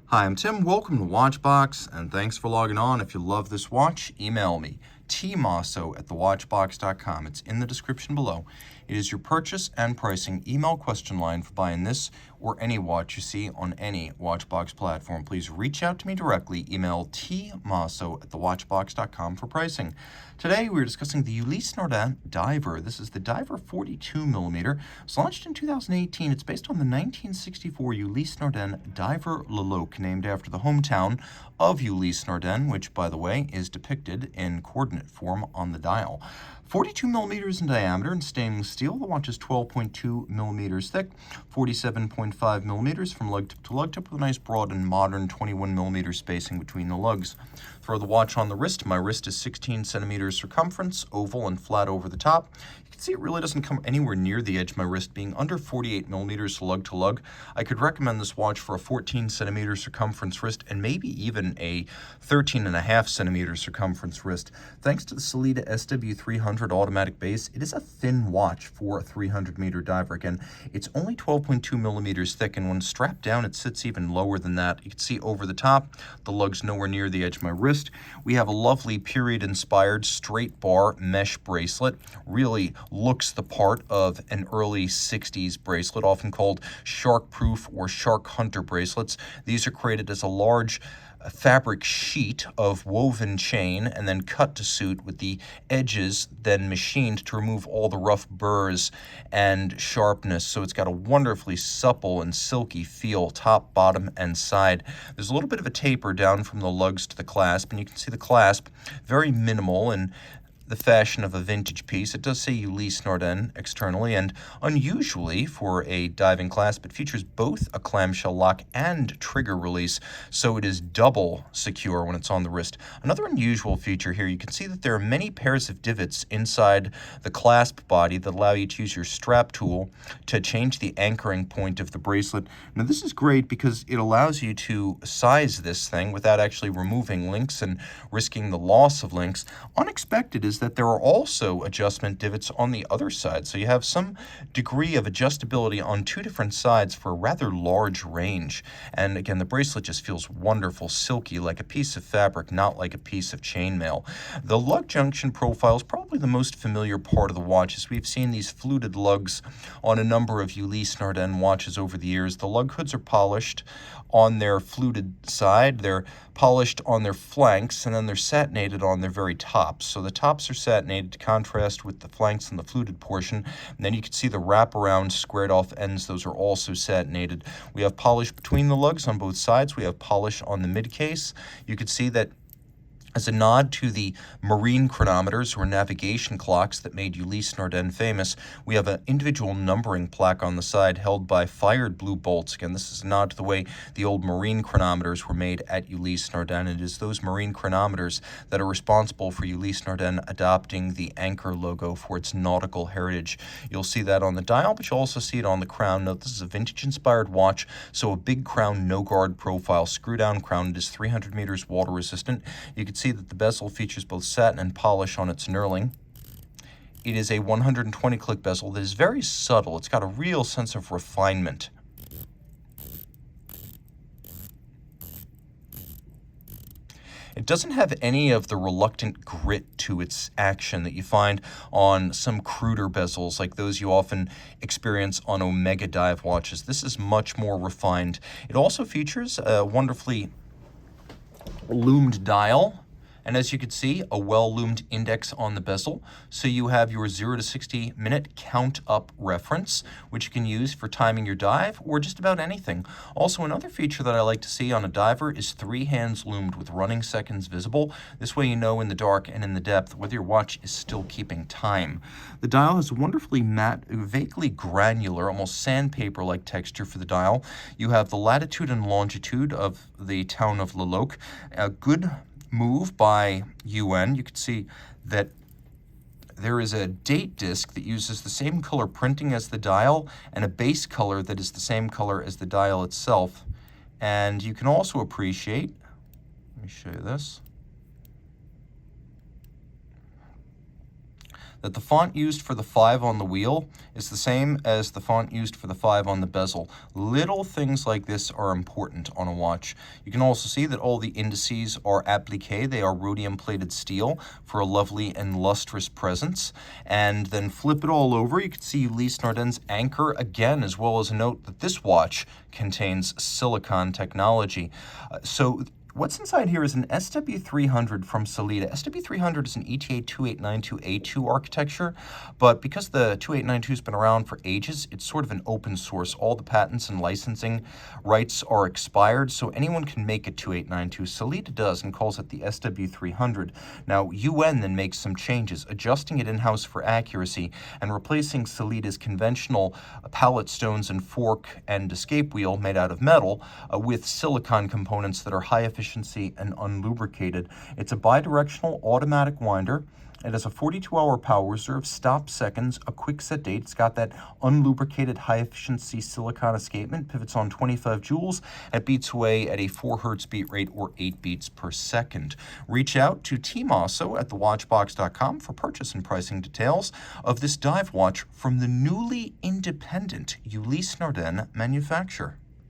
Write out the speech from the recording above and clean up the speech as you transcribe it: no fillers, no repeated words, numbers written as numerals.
Hi, I'm Tim. Welcome to Watchbox, and thanks for logging on. If you love this watch, email me, tmosso@thewatchbox.com. It's in the description below. It is your purchase and pricing email question line for buying this or any watch you see on any Watchbox platform. Please reach out to me directly. Email tmosso@thewatchbox.com for pricing. Today we're discussing the Ulysse Nardin Diver. This is the Diver 42mm. It was launched in 2018. It's based on the 1964 Ulysse Nardin Diver Locle, named after the hometown of Ulysse Nardin, which, by the way, is depicted in coordinate form on the dial. 42 millimeters in diameter in stainless steel. The watch is 12.2 millimeters thick, 47.5 millimeters from lug tip to lug tip, with a nice broad and modern 21 millimeter spacing between the lugs. Throw the watch on the wrist. My wrist is 16 centimeters circumference, oval and flat over the top. You can see it really doesn't come anywhere near the edge of my wrist, being under 48 millimeters lug to lug. I could recommend this watch for a 14 centimeter circumference wrist and maybe even a 13.5 centimeter circumference wrist. Thanks to the Sellita SW300 automatic base, it is a thin watch for a 300-meter diver. Again, it's only 12.2 millimeters thick, and when strapped down, it sits even lower than that. You can see over the top, the lug's nowhere near the edge of my wrist. We have a lovely period-inspired straight bar mesh bracelet. Really looks the part of an early 60s bracelet, often called shark-proof or shark hunter bracelets. These are created as a large fabric sheet of woven chain and then cut to suit, with the edges then machined to remove all the rough burrs and sharpness. So it's got a wonderfully supple and silky feel, top, bottom, and side. There's a little bit of a taper down from the lugs to the clasp, and you can see the clasp very minimal and the fashion of a vintage piece. It does say Ulysse Nardin externally, and unusually for a diving clasp, it features both a clamshell lock and trigger release, so it is double secure when it's on the wrist. Another unusual feature here, you can see that there are many pairs of divots inside the clasp body that allow you to use your strap tool to change the anchoring point of the bracelet. Now this is great because it allows you to size this thing without actually removing links and risking the loss of links. Unexpected is that there are also adjustment divots on the other side, so you have some degree of adjustability on two different sides for a rather large range. And again, the bracelet just feels wonderful, silky, like a piece of fabric, not like a piece of chainmail. The lug junction profile is probably the most familiar part of the watch, as we've seen these fluted lugs on a number of Ulysse Nardin watches over the years. The lug hoods are polished on their fluted side, they're polished on their flanks, and then they're satinated on their very tops. So the tops are satinated to contrast with the flanks and the fluted portion. And then you can see the wraparound squared off ends. Those are also satinated. We have polish between the lugs on both sides. We have polish on the mid case. You can see that as a nod to the marine chronometers or navigation clocks that made Ulysse Nardin famous, we have an individual numbering plaque on the side held by fired blue bolts. Again, this is a nod to the way the old marine chronometers were made at Ulysse Nardin. It is those marine chronometers that are responsible for Ulysse Nardin adopting the anchor logo for its nautical heritage. You'll see that on the dial, but you'll also see it on the crown. Note this is a vintage-inspired watch, so a big crown, no-guard profile, screw-down crown. It is 300 meters water-resistant. You can see that the bezel features both satin and polish on its knurling. It is a 120 click bezel that is very subtle. It's got a real sense of refinement. It doesn't have any of the reluctant grit to its action that you find on some cruder bezels, like those you often experience on Omega dive watches. This is much more refined. It also features a wonderfully loomed dial, and as you can see, a well-loomed index on the bezel. So you have your 0 to 60 minute count up reference, which you can use for timing your dive or just about anything. Also, another feature that I like to see on a diver is 3 hands loomed with running seconds visible. This way you know in the dark and in the depth whether your watch is still keeping time. The dial has a wonderfully matte, vaguely granular, almost sandpaper-like texture for the dial. You have the latitude and longitude of the town of Locle. A good move by UN. You can see that there is a date disc that uses the same color printing as the dial and a base color that is the same color as the dial itself. And you can also appreciate, let me show you this, that the font used for the 5 on the wheel is the same as the font used for the 5 on the bezel. Little things like this are important on a watch. You can also see that all the indices are appliqué. They are rhodium-plated steel for a lovely and lustrous presence. And then flip it all over, you can see Ulysse Nardin's anchor again, as well as a note that this watch contains silicon technology. What's inside here is an SW300 from Sellita. SW300 is an ETA 2892A2 architecture, but because the 2892 has been around for ages, it's sort of an open source. All the patents and licensing rights are expired, so anyone can make a 2892. Sellita does and calls it the SW300. Now, UN then makes some changes, adjusting it in-house for accuracy and replacing Sellita's conventional pallet stones and fork and escape wheel made out of metal with silicon components that are high efficiency and unlubricated. It's a bidirectional automatic winder. It has a 42-hour power reserve, stop seconds, a quick set date. It's got that unlubricated high-efficiency silicon escapement, pivots on 25 joules, and beats away at a 4 hertz beat rate or 8 beats per second. Reach out to Team Mosso at thewatchbox.com for purchase and pricing details of this dive watch from the newly independent Ulysse Nardin manufacturer.